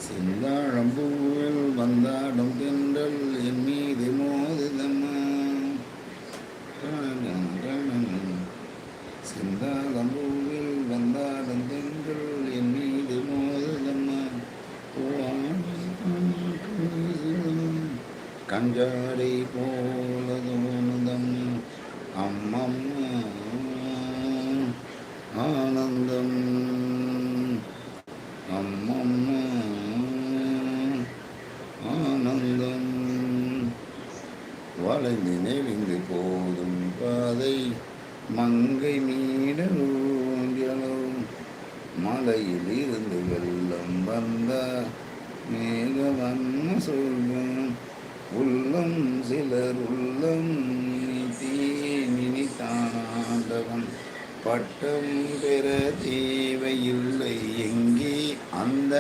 செந்தாழம்பூவில் வந்தாடும் தென்றல் என் மீது மோதுதம்மா. செந்தாழம்பூவில் வந்தாடும் தென்றல் என் மீது மோதுதம்மா. கஞ்சாடை போல தோணுதம்மா. அம்மம்மா ஆனந்தம். அம்மம்மா ஆனந்தம். வளைந்து நெளிந்து போதும் பாதை மங்கை மீடலோ. மலையில் இருந்து வெள்ளம் வந்த மேக வண்ண சொல்லும். உள்ளம் சிலர் உள்ளம் நினைத்தாண்டவன் பட்டம் பெற தேவையில்லை எங்கே அந்த